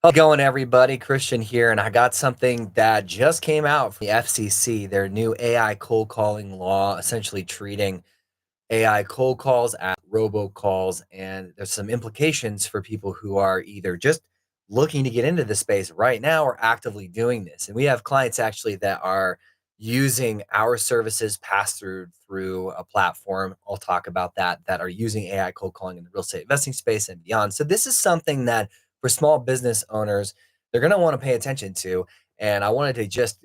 How's it going, everybody? Christian here, and I got something that just came out from the FCC, their new AI cold calling law, essentially treating AI cold calls as robocalls. And there's some implications for people who are either just looking to get into the space right now or actively doing this. And we have clients actually that are using our services passed through a platform. I'll talk about that are using AI cold calling in the real estate investing space and beyond. So this is something that for small business owners, they're going to want to pay attention to. And I wanted to just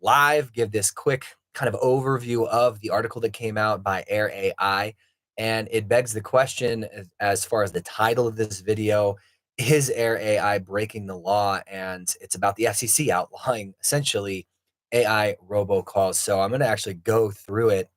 live give this quick kind of overview of the article that came out by Air.ai. And it begs the question as far as the title of this video, is Air.ai breaking the law? And it's about the FCC outlawing essentially AI robocalls. So I'm going to actually go through it.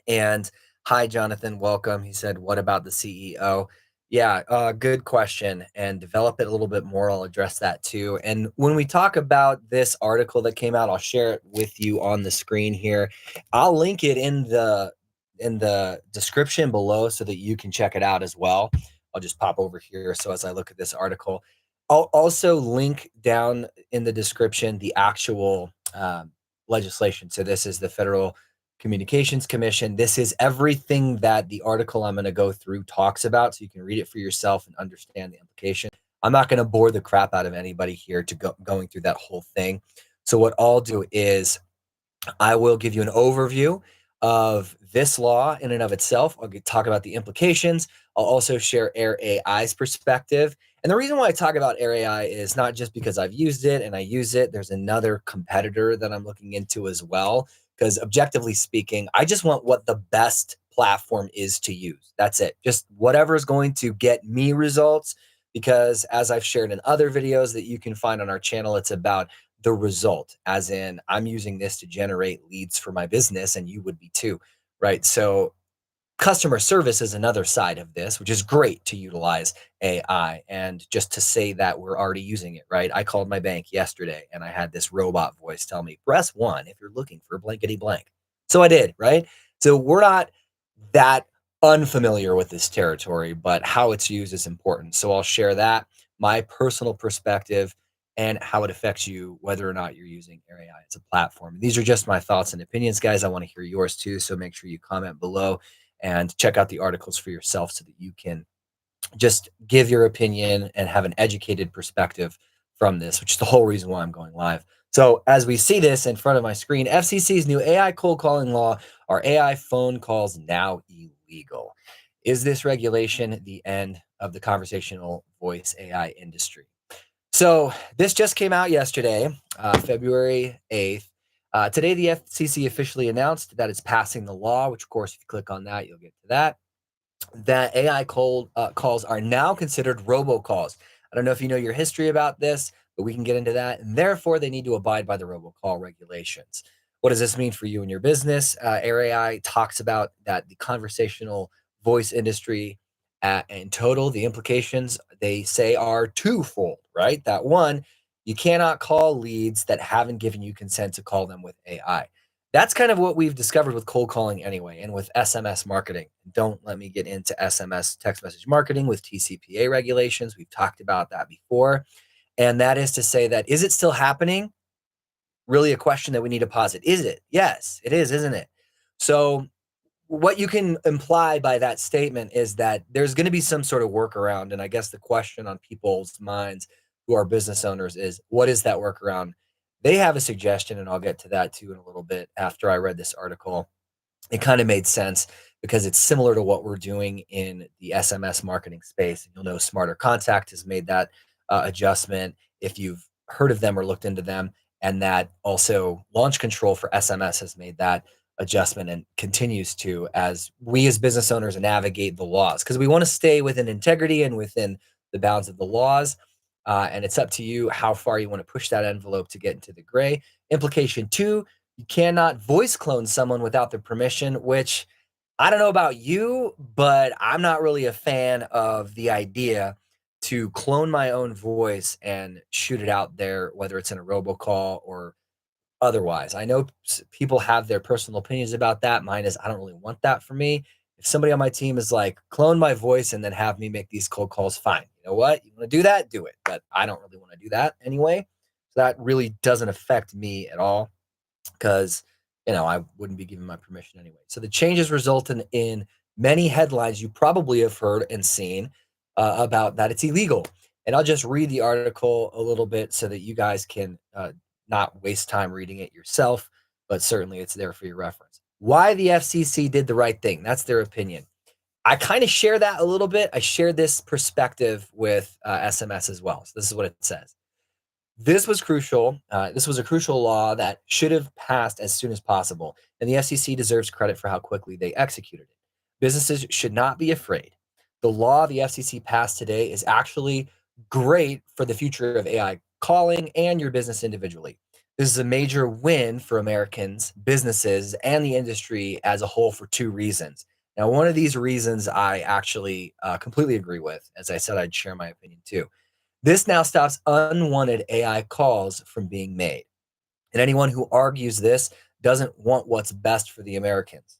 And hi, Jonathan, welcome. He said, what about the CEO? Yeah, good question. And develop it a little bit more. I'll address that too. And when we talk about this article that came out, I'll share it with you on the screen here. I'll link it in the description below so that you can check it out as well. I'll just pop over here. So as I look at this article, I'll also link down in the description the actual legislation. So this is the Federal Communications Commission. This is everything that the article I'm going to go through talks about, so you can read it for yourself and understand the implication. I'm not going to bore the crap out of anybody here to going through that whole thing. So what I'll do is I will give you an overview of this law in and of itself. I'll talk about the implications. I'll also share Air.ai's perspective. And the reason why I talk about Air.ai is not just because I've used it and I use it. There's another competitor that I'm looking into as well. Because objectively speaking, I just want what the best platform is to use. That's it. Just whatever is going to get me results. Because as I've shared in other videos that you can find on our channel, it's about the result, as in I'm using this to generate leads for my business and you would be too, right? So customer service is another side of this, which is great to utilize AI. And just to say that we're already using it, right? I called my bank yesterday and I had this robot voice tell me, press one if you're looking for blankety blank. So I did, right? So we're not that unfamiliar with this territory, but how it's used is important. So I'll share that, my personal perspective, and how it affects you, whether or not you're using AI as a platform. These are just my thoughts and opinions, guys. I want to hear yours too. So make sure you comment below and check out the articles for yourself so that you can just give your opinion and have an educated perspective from this, which is the whole reason why I'm going live. So as we see this in front of my screen, FCC's new AI cold calling law, are AI phone calls now illegal? Is this regulation the end of the conversational voice AI industry? So this just came out yesterday, February 8th. Today, the FCC officially announced that it's passing the law, which of course, if you click on that, you'll get to that AI calls are now considered robocalls. I don't know if you know your history about this, but we can get into that. And therefore, they need to abide by the robocall regulations. What does this mean for you and your business? AI talks about that the conversational voice industry in total, the implications they say are twofold, right? That one, you cannot call leads that haven't given you consent to call them with AI. That's kind of what we've discovered with cold calling anyway, and with SMS marketing. Don't let me get into SMS text message marketing with TCPA regulations. We've talked about that before. And that is to say that, is it still happening? Really a question that we need to posit. Is it? Yes, it is, isn't it? So what you can imply by that statement is that there's going to be some sort of workaround. And I guess the question on people's minds who are business owners is, what is that workaround? They have a suggestion, and I'll get to that too in a little bit after I read this article. It kind of made sense because it's similar to what we're doing in the SMS marketing space. You'll know Smarter Contact has made that adjustment if you've heard of them or looked into them. And that also Launch Control for SMS has made that adjustment and continues to, as we as business owners navigate the laws, because we want to stay within integrity and within the bounds of the laws. And it's up to you how far you want to push that envelope to get into the gray. Implication two, you cannot voice clone someone without their permission, which I don't know about you, but I'm not really a fan of the idea to clone my own voice and shoot it out there, whether it's in a robocall or otherwise. I know people have their personal opinions about that. Mine is I don't really want that for me. If somebody on my team is like, clone my voice and then have me make these cold calls, fine. You know what? You want to do that? Do it. But I don't really want to do that anyway. So that really doesn't affect me at all because I wouldn't be giving my permission anyway. So the changes resulted in many headlines you probably have heard and seen about that it's illegal. And I'll just read the article a little bit so that you guys can not waste time reading it yourself, but certainly it's there for your reference. Why the FCC did the right thing. That's their opinion. I kind of share that a little bit. I share this perspective with SMS as well. So this is what it says. This was crucial. This was a crucial law that should have passed as soon as possible, and the FCC deserves credit for how quickly they executed it. Businesses should not be afraid. The law the FCC passed today is actually great for the future of AI calling and your business individually. This is a major win for Americans, businesses, and the industry as a whole for two reasons. Now, one of these reasons I actually completely agree with. As I said, I'd share my opinion too. This now stops unwanted AI calls from being made. And anyone who argues this doesn't want what's best for the Americans.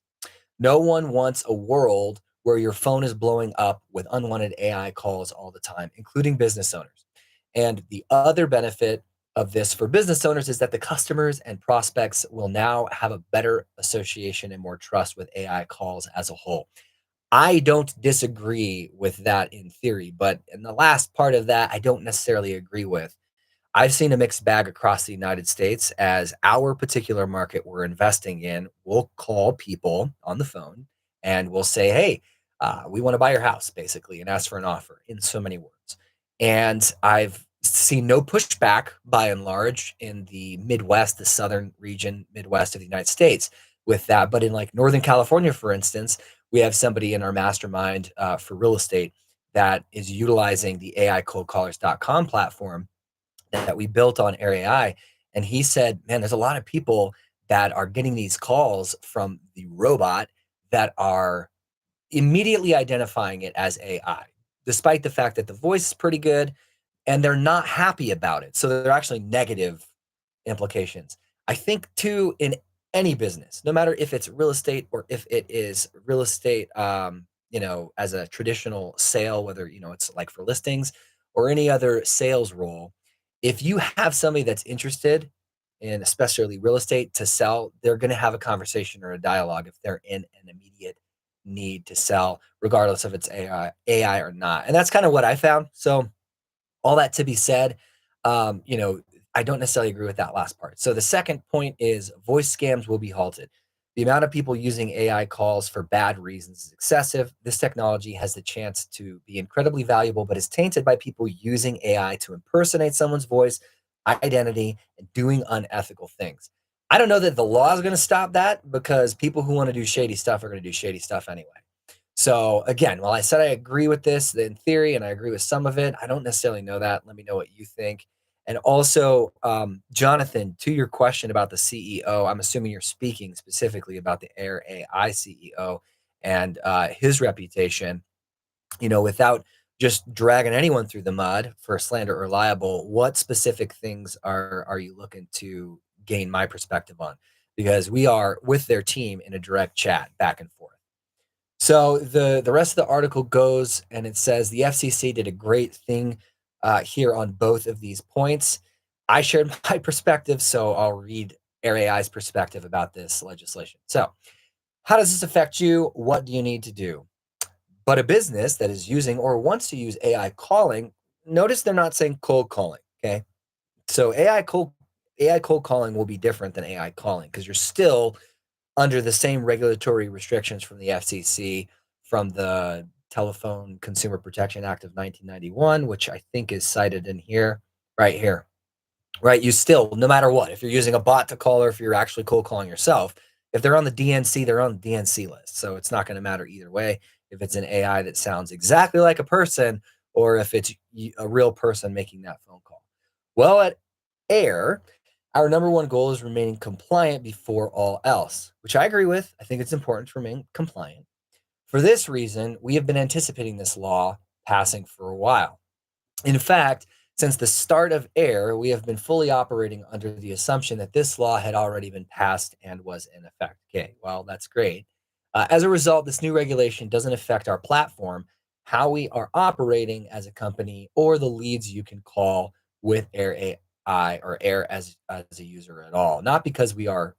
No one wants a world where your phone is blowing up with unwanted AI calls all the time, including business owners. And the other benefit of this for business owners is that the customers and prospects will now have a better association and more trust with AI calls as a whole. I don't disagree with that in theory, but in the last part of that, I don't necessarily agree with. I've seen a mixed bag across the United States as our particular market we're investing in. We'll call people on the phone and we'll say, hey, we want to buy your house, basically, and ask for an offer in so many words. And I've seen no pushback by and large in the Midwest, the southern region, Midwest of the United States with that. But in like Northern California, for instance, we have somebody in our mastermind for real estate that is utilizing the AIcoldcallers.com platform that we built on Air.ai. And he said, man, there's a lot of people that are getting these calls from the robot that are immediately identifying it as AI, despite the fact that the voice is pretty good and they're not happy about it. So they're actually negative implications. I think too, in any business, no matter if it's real estate or if it is real estate, as a traditional sale, whether, it's like for listings or any other sales role, if you have somebody that's interested in especially real estate to sell, they're going to have a conversation or a dialogue if they're in an immediate need to sell, regardless if it's AI or not. And that's kind of what I found. So all that to be said, I don't necessarily agree with that last part. So the second point is voice scams will be halted. The amount of people using AI calls for bad reasons is excessive. This technology has the chance to be incredibly valuable, but is tainted by people using AI to impersonate someone's voice, identity, and doing unethical things. I don't know that the law is going to stop that because people who want to do shady stuff are going to do shady stuff anyway. So again, while I said I agree with this in theory and I agree with some of it, I don't necessarily know that. Let me know what you think. And also, Jonathan, to your question about the CEO, I'm assuming you're speaking specifically about the Air.ai CEO and his reputation. Without just dragging anyone through the mud for slander or libel, what specific things are you looking to gain my perspective on? Because we are with their team in a direct chat back and forth. So the rest of the article goes and it says the FCC did a great thing here on both of these points. I shared my perspective, so I'll read Air.ai's perspective about this legislation. So, how does this affect you? What do you need to do? But a business that is using or wants to use AI calling, notice they're not saying cold calling. Okay, so AI cold calling will be different than AI calling because you're still under the same regulatory restrictions from the FCC, from the Telephone Consumer Protection Act of 1991, which I think is cited in here, right here, right? You still, no matter what, if you're using a bot to call or if you're actually cold calling yourself, if they're on the DNC, they're on the DNC list. So it's not going to matter either way if it's an AI that sounds exactly like a person or if it's a real person making that phone call. Well, at Air, our number one goal is remaining compliant before all else, which I agree with. I think it's important to remain compliant. For this reason, we have been anticipating this law passing for a while. In fact, since the start of Air, we have been fully operating under the assumption that this law had already been passed and was in effect. Okay, well, that's great. As a result, this new regulation doesn't affect our platform how we are operating as a company or the leads you can call with Air AI or Air as a user at all. Not because we are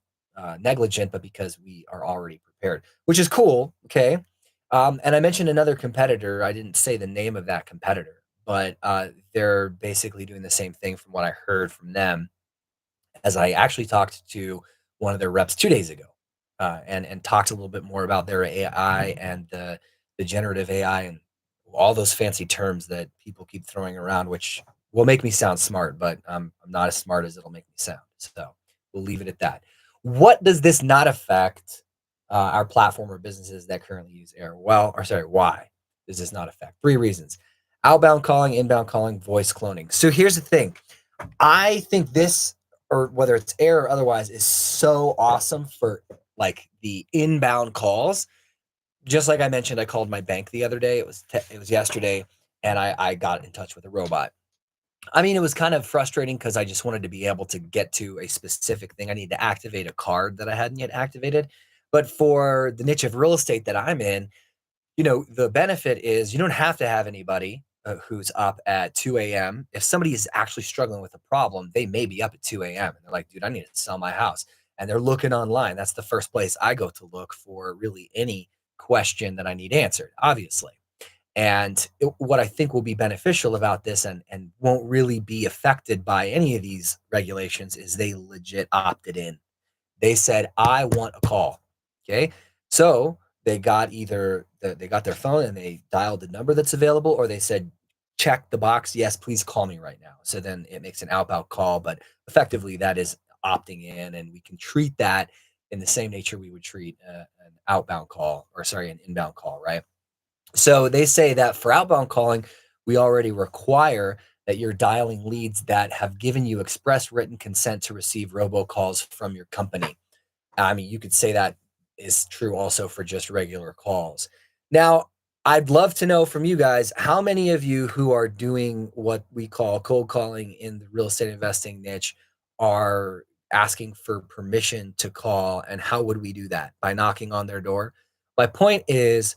negligent, but because we are already prepared, which is cool. Okay. And I mentioned another competitor. I didn't say the name of that competitor, but they're basically doing the same thing from what I heard from them as I actually talked to one of their reps 2 days ago, and talked a little bit more about their AI and the generative AI and all those fancy terms that people keep throwing around, which will make me sound smart, but I'm not as smart as it'll make me sound. So we'll leave it at that. What does this not affect our platform or businesses that currently use Air? Well, or sorry, why does this not affect? 3 reasons: outbound calling, inbound calling, voice cloning. So here's the thing. I think this, or whether it's air or otherwise, is so awesome for like the inbound calls. Just like I mentioned, I called my bank the other day. It was yesterday, and I got in touch with a robot. I mean, it was kind of frustrating because I just wanted to be able to get to a specific thing. I need to activate a card that I hadn't yet activated. But for the niche of real estate that I'm in, the benefit is you don't have to have anybody who's up at 2 a.m. If somebody is actually struggling with a problem, they may be up at 2 a.m. and they're like, dude, I need to sell my house. And they're looking online. That's the first place I go to look for really any question that I need answered, obviously. And what I think will be beneficial about this and won't really be affected by any of these regulations is they legit opted in. They said, "I want a call." Okay. So they got they got their phone and they dialed the number that's available, or they said, check the box. Yes, please call me right now. So then it makes an outbound call, but effectively that is opting in, and we can treat that in the same nature we would treat an outbound call, or sorry, an inbound call, right? So they say that for outbound calling, we already require that you're dialing leads that have given you express written consent to receive robocalls from your company. I mean, you could say that is true also for just regular calls. Now, I'd love to know from you guys, how many of you who are doing what we call cold calling in the real estate investing niche are asking for permission to call, and how would we do that? By knocking on their door? My point is,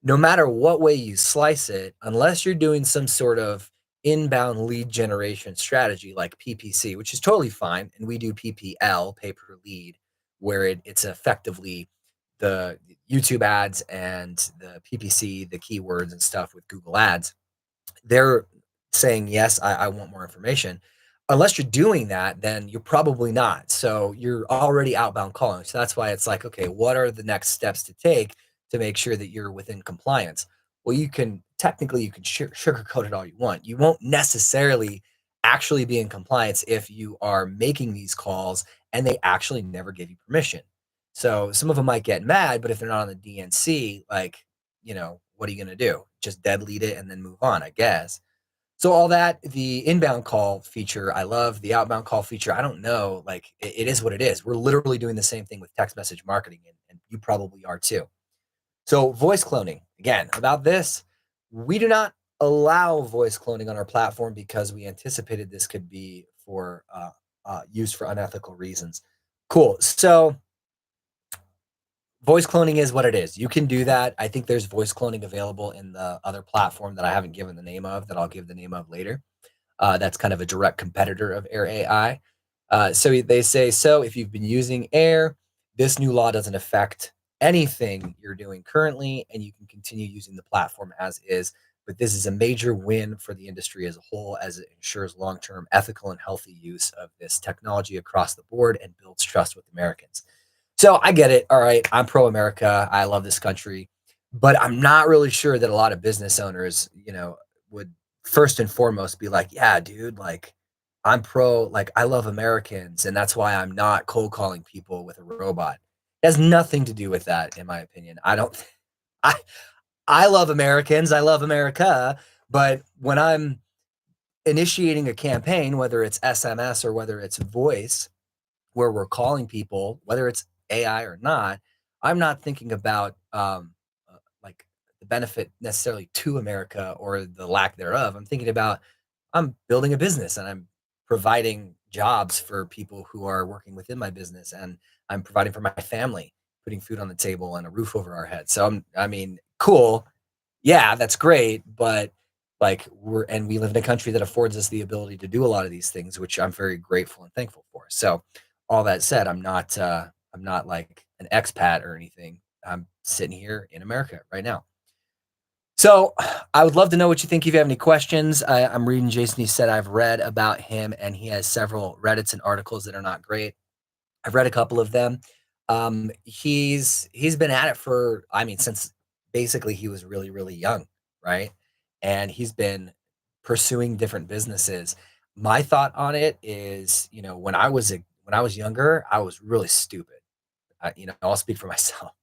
no matter what way you slice it, unless you're doing some sort of inbound lead generation strategy like PPC, which is totally fine, and we do PPL, pay per lead, where it's effectively the YouTube ads and the PPC, the keywords and stuff with Google Ads. They're saying, yes, I want more information. Unless you're doing that, then you're probably not. So you're already outbound calling. So that's why it's like, okay, what are the next steps to take to make sure that you're within compliance? Well, you can sugarcoat it all you want. You won't necessarily actually be in compliance if you are making these calls and they actually never give you permission. So some of them might get mad, but if they're not on the DNC, like, what are you going to do? Just dead lead it and then move on, I guess. So all that, the inbound call feature, I love. The outbound call feature, I don't know. Like, it is what it is. We're literally doing the same thing with text message marketing, and you probably are too. So voice cloning, again, about this, we do not allow voice cloning on our platform because we anticipated this could be for used for unethical reasons. Cool. So voice cloning is what it is. You can do that. I think there's voice cloning available in the other platform that I haven't given the name of, that I'll give the name of later. That's kind of a direct competitor of Air AI. So they say, so if you've been using Air, this new law doesn't affect anything you're doing currently, and you can continue using the platform as is. But this is a major win for the industry as a whole, as it ensures long-term ethical and healthy use of this technology across the board and builds trust with Americans. So I get it. All right. I'm pro America. I love this country, but I'm not really sure that a lot of business owners, would first and foremost be like, yeah, dude, like I'm pro, like I love Americans. And that's why I'm not cold calling people with a robot. It has nothing to do with that, in my opinion. I, I love Americans. I love America. But when I'm initiating a campaign, whether it's SMS or whether it's voice, where we're calling people, whether it's AI or not, I'm not thinking about like the benefit necessarily to America or the lack thereof. I'm thinking about, I'm building a business and I'm providing jobs for people who are working within my business, and I'm providing for my family, putting food on the table and a roof over our heads. So I mean, cool. Yeah, that's great, but, like, we live in a country that affords us the ability to do a lot of these things, which I'm very grateful and thankful for. So, all that said, I'm not like an expat or anything. I'm sitting here in America right now. So, I would love to know what you think if you have any questions. I'm reading Jason, he said, "I've read about him, and he has several Reddits and articles that are not great." I've read a couple of them. He's been at it for, I mean, since basically he was really, really young, right? And he's been pursuing different businesses. My thought on it is, when I was younger, I was really stupid. I'll speak for myself.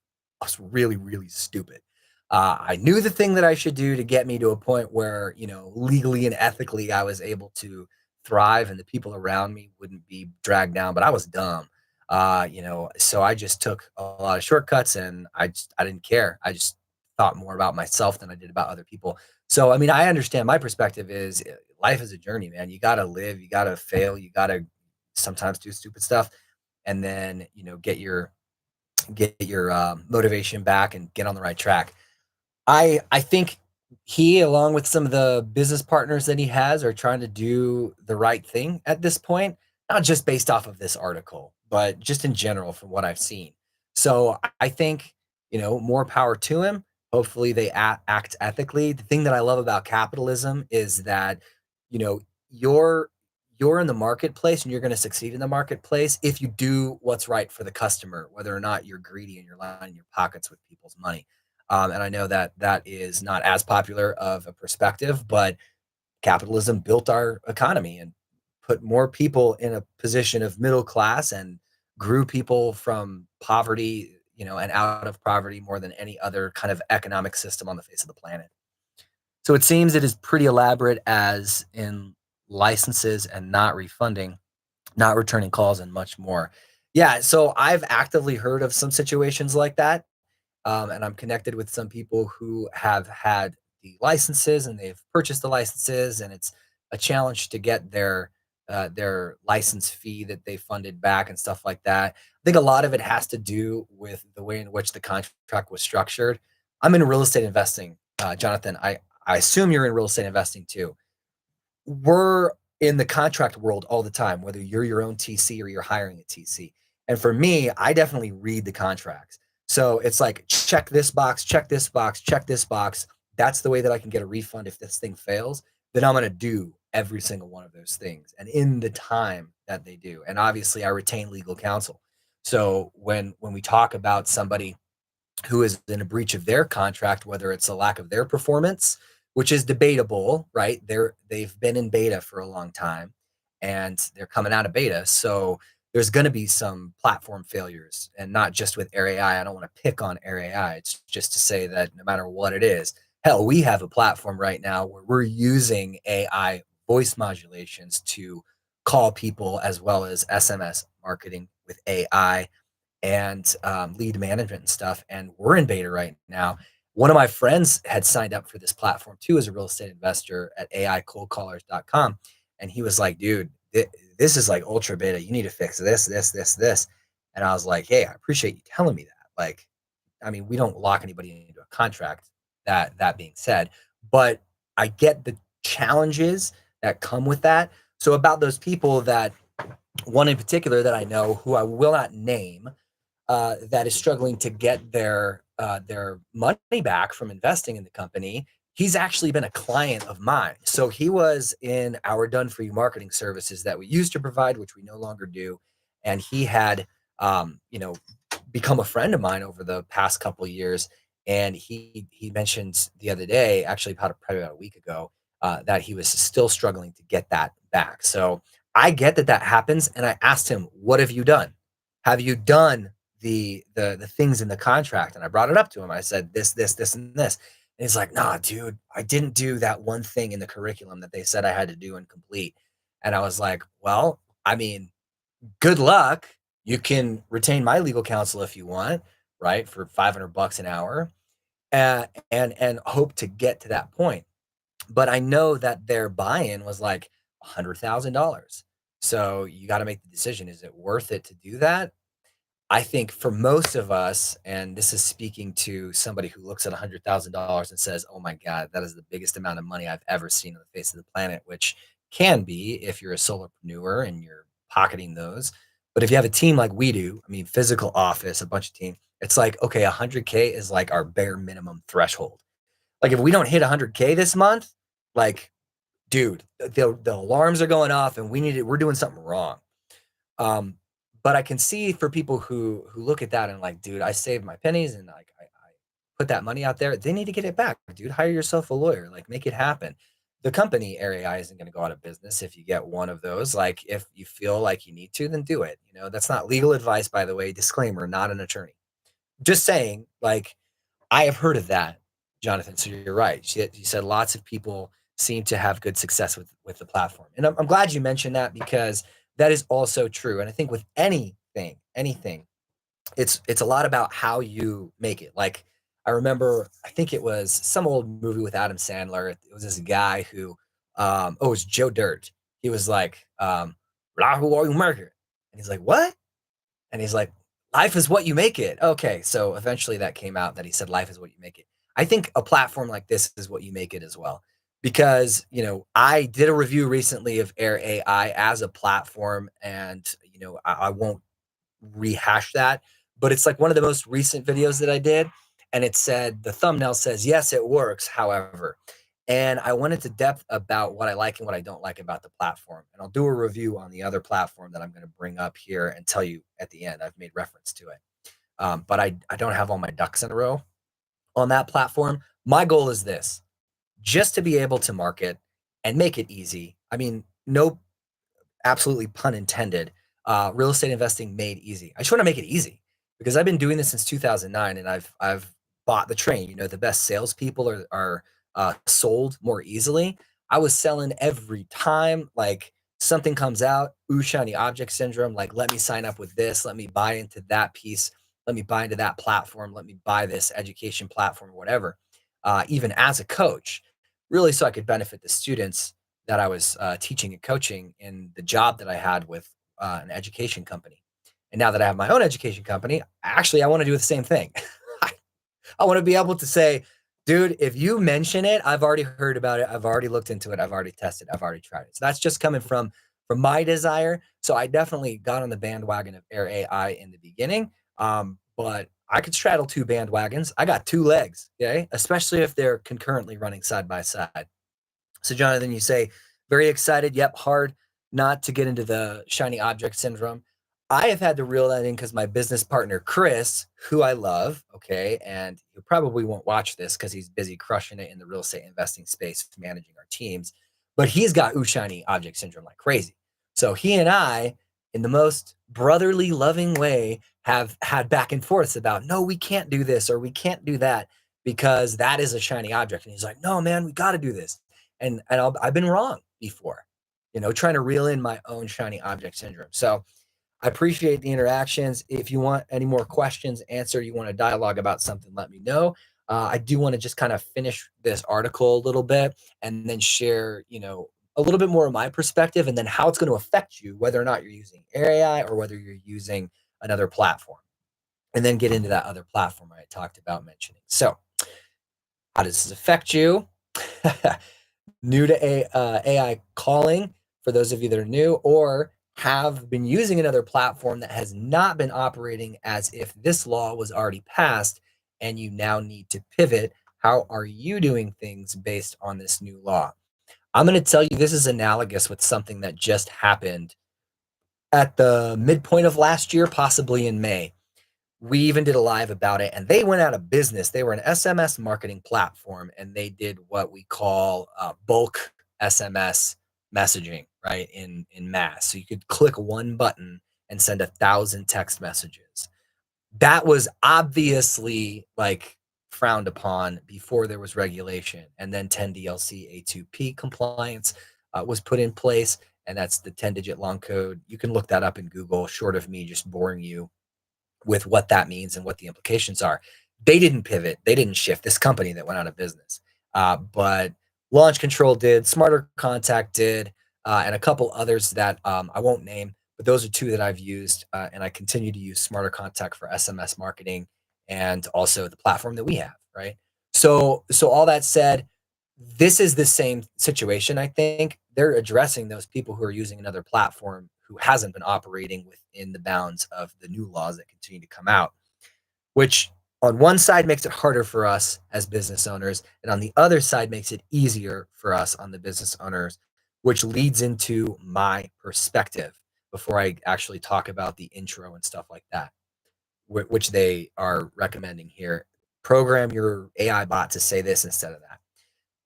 I was really, really stupid. I knew the thing that I should do to get me to a point where, legally and ethically, I was able to thrive and the people around me wouldn't be dragged down, but I was dumb. So I just took a lot of shortcuts and I didn't care. I just thought more about myself than I did about other people. So, I mean, I understand my perspective is life is a journey, man. You got to live, you got to fail, you got to sometimes do stupid stuff and then, get your motivation back and get on the right track. I think he, along with some of the business partners that he has, are trying to do the right thing at this point, not just based off of this article, but just in general from what I've seen. So I think, more power to him. Hopefully they act ethically. The thing that I love about capitalism is that, you know, you're you're in the marketplace and you're going to succeed in the marketplace if you do what's right for the customer, whether or not you're greedy and you're lining your pockets with people's money. And I know that that is not as popular of a perspective, but capitalism built our economy and put more people in a position of middle class and grew people from poverty, and out of poverty more than any other kind of economic system on the face of the planet. So it seems it is pretty elaborate as in licenses and not refunding, not returning calls, and much more. Yeah, so I've actively heard of some situations like that, and I'm connected with some people who have had the licenses and they've purchased the licenses, and it's a challenge to get their license fee that they funded back and stuff like that. I think a lot of it has to do with the way in which the contract was structured. I'm in real estate investing, Jonathan. I assume you're in real estate investing too. We're in the contract world all the time, whether you're your own TC or you're hiring a TC. And for me, I definitely read the contracts. So it's like, check this box, check this box, check this box. That's the way that I can get a refund if this thing fails. Then I'm going to do every single one of those things and in the time that they do. And obviously, I retain legal counsel. So when we talk about somebody who is in a breach of their contract, whether it's a lack of their performance, which is debatable, right? They've been in beta for a long time and they're coming out of beta. So there's going to be some platform failures and not just with Air.ai. I don't want to pick on Air.ai. It's just to say that no matter what it is, hell, we have a platform right now where we're using AI voice modulations to call people as well as SMS marketing with AI and lead management and stuff. And we're in beta right now. One of my friends had signed up for this platform too as a real estate investor at aicoldcallers.com. And he was like, dude, this is like ultra beta. You need to fix this, this, this, this. And I was like, hey, I appreciate you telling me that. Like, I mean, we don't lock anybody into a contract. That being said, but I get the challenges that come with that. So about those people that one in particular that I know who I will not name, that is struggling to get their money back from investing in the company. He's actually been a client of mine. So he was in our done for you marketing services that we used to provide, which we no longer do. And he had, become a friend of mine over the past couple of years. And he mentioned the other day, actually probably about a week ago, that he was still struggling to get that back. So I get that that happens, and I asked him, "What have you done? Have you done the things in the contract?" And I brought it up to him. I said, this, and this. And he's like, "Nah, dude, I didn't do that one thing in the curriculum that they said I had to do and complete." And I was like, "Well, I mean, good luck. You can retain my legal counsel if you want, right? For $500 an hour, and hope to get to that point." But I know that their buy-in was like $100,000. So you got to make the decision. Is it worth it to do that? I think for most of us, and this is speaking to somebody who looks at $100,000 and says, "Oh my God, that is the biggest amount of money I've ever seen on the face of the planet," which can be if you're a solopreneur and you're pocketing those. But if you have a team like we do, I mean, physical office, a bunch of team, it's like, okay, 100K is like our bare minimum threshold. Like if we don't hit 100K this month, like, dude, the alarms are going off and we're doing something wrong. Um, but I can see for people who look at that and like, dude, I saved my pennies and like I put that money out there. They need to get it back, dude. Hire yourself a lawyer, like make it happen. The company Air.ai isn't going to go out of business if you get one of those. Like if you feel like you need to, then do it. You know, that's not legal advice, by the way. Disclaimer, not an attorney. Just saying, like, I have heard of that, Jonathan. So you're right. You said lots of people seem to have good success with the platform, and I'm glad you mentioned that because that is also true. And I think with anything, it's a lot about how you make it. Like I remember, I think it was some old movie with Adam Sandler. It was this guy who, oh, it was Joe Dirt. He was like, "Who are you, Merker?" And he's like, "What?" And he's like, "Life is what you make it." Okay, so eventually that came out that he said, "Life is what you make it." I think a platform like this is what you make it as well. Because, I did a review recently of Air AI as a platform, and, I won't rehash that, but it's like one of the most recent videos that I did. And it said, the thumbnail says, "Yes, it works, however." And I went into depth about what I like and what I don't like about the platform. And I'll do a review on the other platform that I'm going to bring up here and tell you at the end. I've made reference to it. But I don't have all my ducks in a row on that platform. My goal is this, just to be able to market and make it easy. I mean, no, absolutely pun intended, real estate investing made easy. I just want to make it easy because I've been doing this since 2009 and I've bought the train. The best salespeople are sold more easily. I was selling every time like something comes out, ooh, shiny object syndrome. Like, let me sign up with this. Let me buy into that piece. Let me buy into that platform. Let me buy this education platform or whatever. Even as a coach, really, so I could benefit the students that I was teaching and coaching in the job that I had with an education company. And now that I have my own education company, actually, I want to do the same thing. I want to be able to say, dude, if you mention it, I've already heard about it. I've already looked into it. I've already tested. I've already tried it. So that's just coming from my desire. So I definitely got on the bandwagon of Air AI in the beginning. But I could straddle two bandwagons. I got two legs. Okay. Especially if they're concurrently running side by side. So, Jonathan, you say, very excited. Yep, hard not to get into the shiny object syndrome. I have had to reel that in because my business partner, Chris, who I love, okay, and he probably won't watch this because he's busy crushing it in the real estate investing space, managing our teams, but he's got ooh shiny object syndrome like crazy. So he and I, in the most brotherly, loving way, have had back and forths about, no, we can't do this or we can't do that because that is a shiny object. And he's like, no, man, we got to do this and I've been wrong before, trying to reel in my own shiny object syndrome. So I appreciate the interactions. If you want any more questions answered, you want to dialogue about something, let me know. I do want to just kind of finish this article a little bit and then share, a little bit more of my perspective and then how it's going to affect you, whether or not you're using AI or whether you're using another platform, and then get into that other platform I talked about mentioning. So, how does this affect you? New to AI calling, for those of you that are new or have been using another platform that has not been operating as if this law was already passed and you now need to pivot. How are you doing things based on this new law? I'm going to tell you this is analogous with something that just happened at the midpoint of last year, possibly in May. We even did a live about it and they went out of business. They were an SMS marketing platform and they did what we call bulk SMS messaging, right? In mass. So you could click one button and send 1,000 text messages. That was obviously like frowned upon before there was regulation. And then 10 DLC A2P compliance was put in place. And that's the 10-digit long code. You can look that up in Google, short of me just boring you with what that means and what the implications are. They didn't pivot. They didn't shift, this company that went out of business. But Launch Control did, Smarter Contact did, and a couple others that I won't name. but those are two that I've used, and I continue to use Smarter Contact for SMS marketing and also the platform that we have, right? So all that said, this is the same situation. I think they're addressing those people who are using another platform who hasn't been operating within the bounds of the new laws that continue to come out, which on one side makes it harder for us as business owners, and on the other side makes it easier for us on the business owners, which leads into my perspective before I actually talk about the intro and stuff like that, which they are recommending here. Program your AI bot to say this instead of that.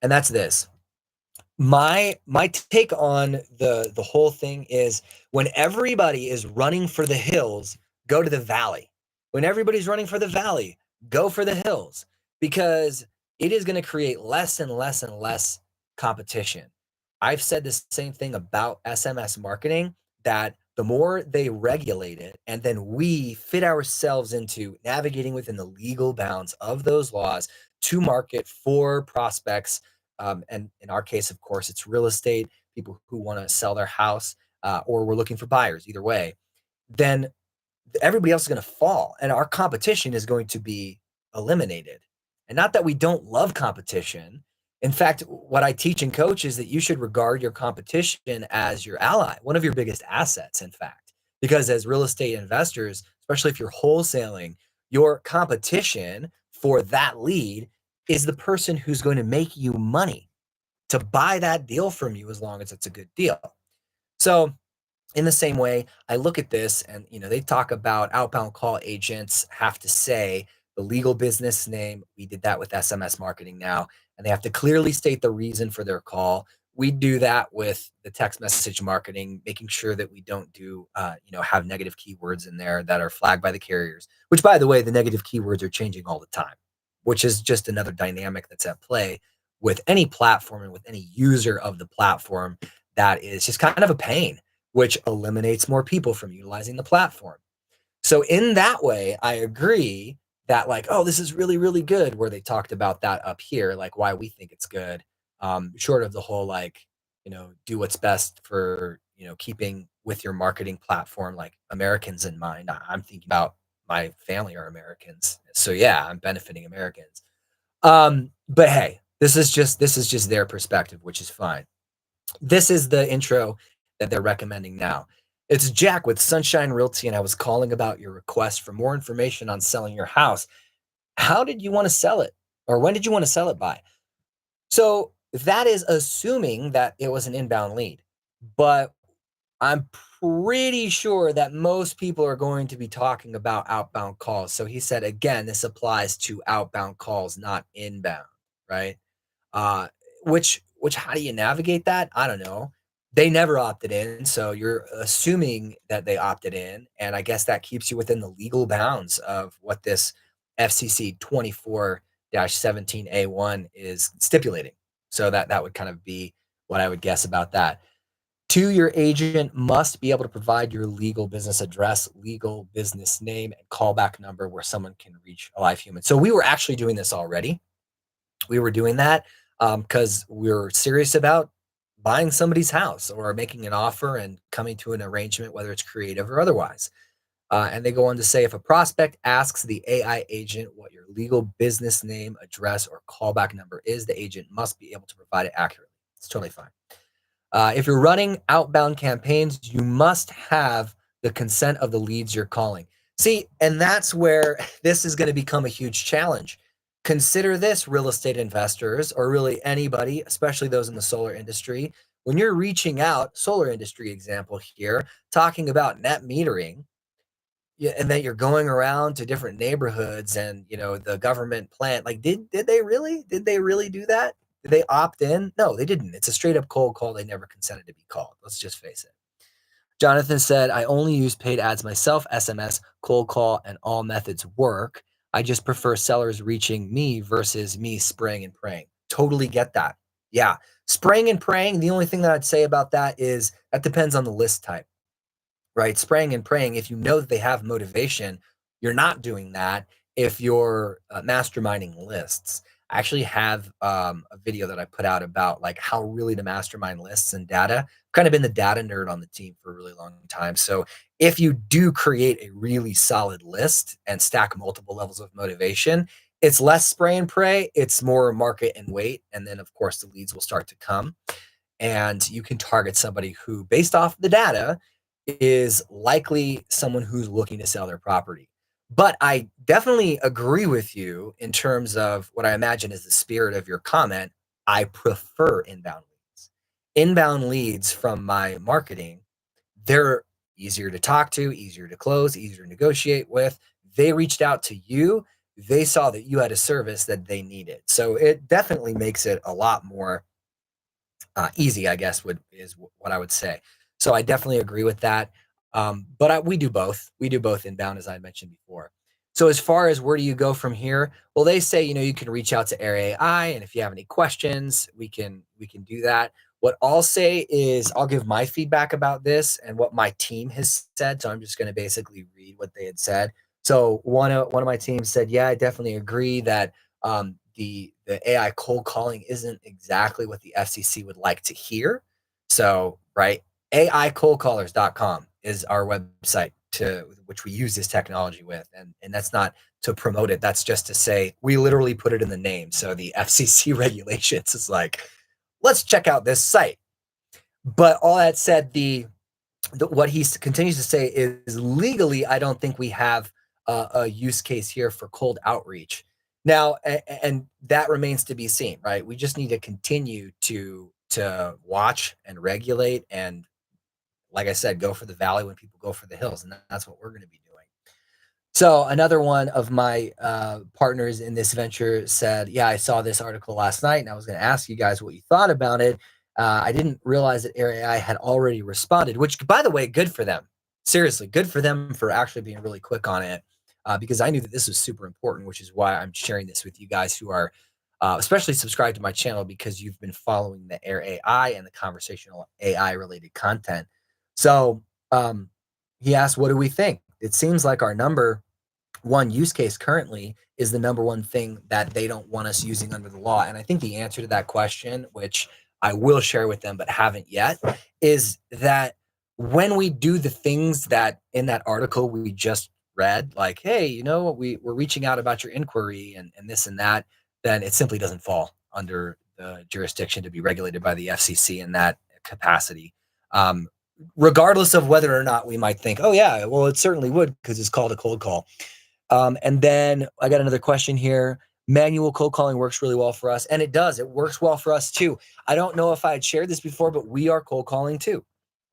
And that's this. My take on the whole thing is when everybody is running for the hills, go to the valley. When everybody's running for the valley, go for the hills because it is going to create less and less and less competition. I've said the same thing about SMS marketing that the more they regulate it and then we fit ourselves into navigating within the legal bounds of those laws to market for prospects, and in our case, of course, it's real estate, people who want to sell their house, or we're looking for buyers, either way, then everybody else is going to fall and our competition is going to be eliminated. And not that we don't love competition. In fact, what I teach and coach is that you should regard your competition as your ally, one of your biggest assets, in fact, because as real estate investors, especially if you're wholesaling, your competition for that lead is the person who's going to make you money to buy that deal from you as long as it's a good deal. So, in the same way, I look at this and they talk about outbound call agents have to say the legal business name. We did that with SMS marketing now, and they have to clearly state the reason for their call. We do that with the text message marketing, making sure that we don't do, have negative keywords in there that are flagged by the carriers, which by the way, the negative keywords are changing all the time, which is just another dynamic that's at play with any platform and with any user of the platform that is just kind of a pain, which eliminates more people from utilizing the platform. So in that way, I agree that like, oh, this is really, really good, where they talked about that up here, like why we think it's good. Short of the whole like, do what's best for, keeping with your marketing platform, like Americans in mind. I'm thinking about my family are Americans. So yeah, I'm benefiting Americans. But hey, this is just their perspective, which is fine. This is the intro that they're recommending now. It's Jack with Sunshine Realty, and I was calling about your request for more information on selling your house. How did you want to sell it? Or when did you want to sell it by? So that is assuming that it was an inbound lead. But I'm pretty sure that most people are going to be talking about outbound calls. So he said, again, this applies to outbound calls, not inbound, right? Uh, which how do you navigate that? I don't know. They never opted in, so you're assuming that they opted in, and I guess that keeps you within the legal bounds of what this FCC 24-17A1 is stipulating. So that would kind of be what I would guess about that. Two, your agent must be able to provide your legal business address, legal business name, and callback number where someone can reach a live human. So we were actually doing this already. We were doing that because we were serious about buying somebody's house or making an offer and coming to an arrangement, whether it's creative or otherwise. And they go on to say if a prospect asks the AI agent what your legal business name, address, or callback number is, the agent must be able to provide it accurately. It's totally fine. If you're running outbound campaigns, you must have the consent of the leads you're calling. See, and that's where this is going to become a huge challenge. Consider this, real estate investors, or really anybody, especially those in the solar industry. When you're reaching out, solar industry example here, talking about net metering, yeah, and that you're going around to different neighborhoods and the government plant, like did they really do that? Did they opt in? No, they didn't. It's a straight up cold call. They never consented to be called. Let's just face it. Jonathan said, I only use paid ads myself, SMS, cold call, and all methods work. I just prefer sellers reaching me versus me spraying and praying. Totally get that. Yeah. Spraying and praying, the only thing that I'd say about that is that depends on the list type, right? Spraying and praying, if you know that they have motivation, you're not doing that if you're masterminding lists. I actually have a video that I put out about like how really to mastermind lists and data kind of been the data nerd on the team for a really long time. So if you do create a really solid list and stack multiple levels of motivation, it's less spray and pray, it's more market and wait. And then, of course, the leads will start to come. And you can target somebody who, based off the data, is likely someone who's looking to sell their property. But I definitely agree with you in terms of what I imagine is the spirit of your comment. I prefer inbound leads. Inbound leads from my marketing, they're easier to talk to, easier to close, easier to negotiate with. They reached out to you. They saw that you had a service that they needed. So it definitely makes it a lot more easy, I guess, what I would say. So I definitely agree with that. We do both. We do both inbound, as I mentioned before. So as far as where do you go from here? Well, they say you can reach out to Air.ai, and if you have any questions, we can do that. What I'll say is I'll give my feedback about this and what my team has said. So I'm just going to basically read what they had said. So one of my team said, yeah, I definitely agree that the AI cold calling isn't exactly what the FCC would like to hear. So, right, AIcoldcallers.com is our website to which we use this technology with. And that's not to promote it. That's just to say we literally put it in the name. So the FCC regulations is like, let's check out this site. But all that said, what he continues to say is legally, I don't think we have a use case here for cold outreach. Now, and that remains to be seen, right? We just need to continue to watch and regulate, and like I said, go for the valley when people go for the hills, and that's what we're going to be doing. So another one of my partners in this venture said, "Yeah, I saw this article last night, and I was going to ask you guys what you thought about it. I didn't realize that Air.ai had already responded, which, by the way, good for them. Seriously, good for them for actually being really quick on it, because I knew that this was super important, which is why I'm sharing this with you guys who are especially subscribed to my channel because you've been following the Air.ai and the conversational AI related content. So he asked, what do we think? It seems like our number one use case currently is the number one thing that they don't want us using under the law. And I think the answer to that question, which I will share with them but haven't yet, is that when we do the things that in that article we just read, like, hey, we're reaching out about your inquiry and this and that, then it simply doesn't fall under the jurisdiction to be regulated by the FCC in that capacity. Um, Regardless of whether or not we might think, oh yeah, well, it certainly would because it's called a cold call. And then I got another question here. Manual cold calling works really well for us. And it does. It works well for us too. I don't know if I had shared this before, but we are cold calling too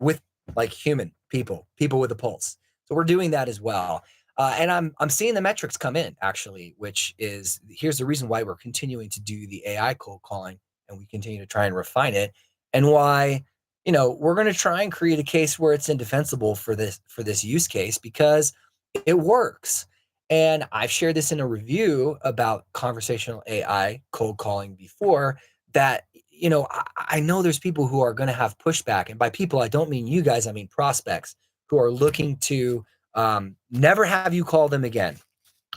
with like human people with a pulse. So we're doing that as well. And I'm seeing the metrics come in actually, which is here's the reason why we're continuing to do the AI cold calling and we continue to try and refine it and why, we're going to try and create a case where it's indefensible for this use case because it works. And I've shared this in a review about conversational AI cold calling before that, I know there's people who are going to have pushback. And by people, I don't mean you guys, I mean prospects who are looking to never have you call them again.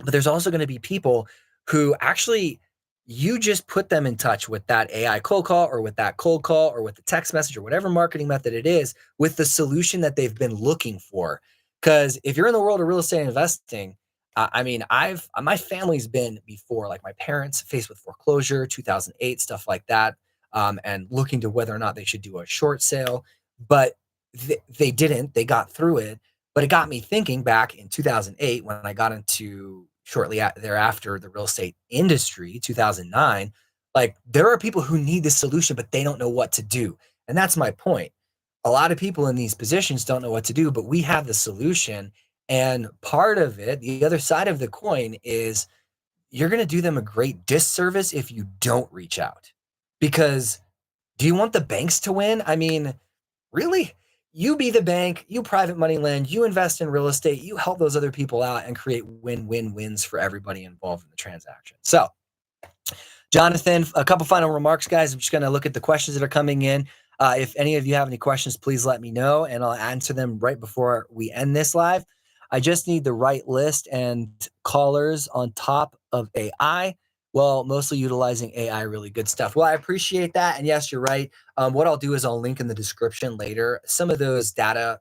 But there's also going to be people who actually you just put them in touch with that AI cold call or with that cold call or with the text message or whatever marketing method it is with the solution that they've been looking for. Because if you're in the world of real estate investing, I mean, my family's been before, like my parents faced with foreclosure, 2008, stuff like that, and looking to whether or not they should do a short sale, but they didn't. They got through it, but it got me thinking back in 2008 when I got into shortly thereafter the real estate industry, 2009. Like there are people who need this solution, but they don't know what to do, and that's my point. A lot of people in these positions don't know what to do, but we have the solution. And part of it, the other side of the coin is you're going to do them a great disservice if you don't reach out. Because do you want the banks to win? I mean, really? You be the bank, you private money lend, you invest in real estate, you help those other people out and create win-win-wins for everybody involved in the transaction. So, Jonathan, a couple final remarks, guys. I'm just going to look at the questions that are coming in. If any of you have any questions, please let me know, and I'll answer them right before we end this live. I just need the right list and callers on top of AI. Well, mostly utilizing AI, really good stuff. Well, I appreciate that. And yes, you're right. What I'll do is I'll link in the description later some of those data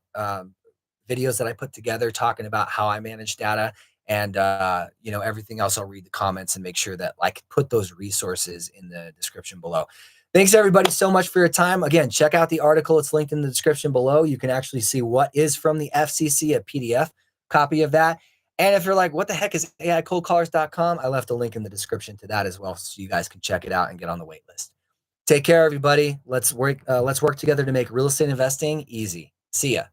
videos that I put together talking about how I manage data and everything else. I'll read the comments and make sure that I can put those resources in the description below. Thanks everybody so much for your time. Again, check out the article. It's linked in the description below. You can actually see what is from the FCC, a PDF copy of that. And if you're like, what the heck is AIcoldcallers.com? I left a link in the description to that as well, so you guys can check it out and get on the wait list. Take care, everybody. Let's work together to make real estate investing easy. See ya.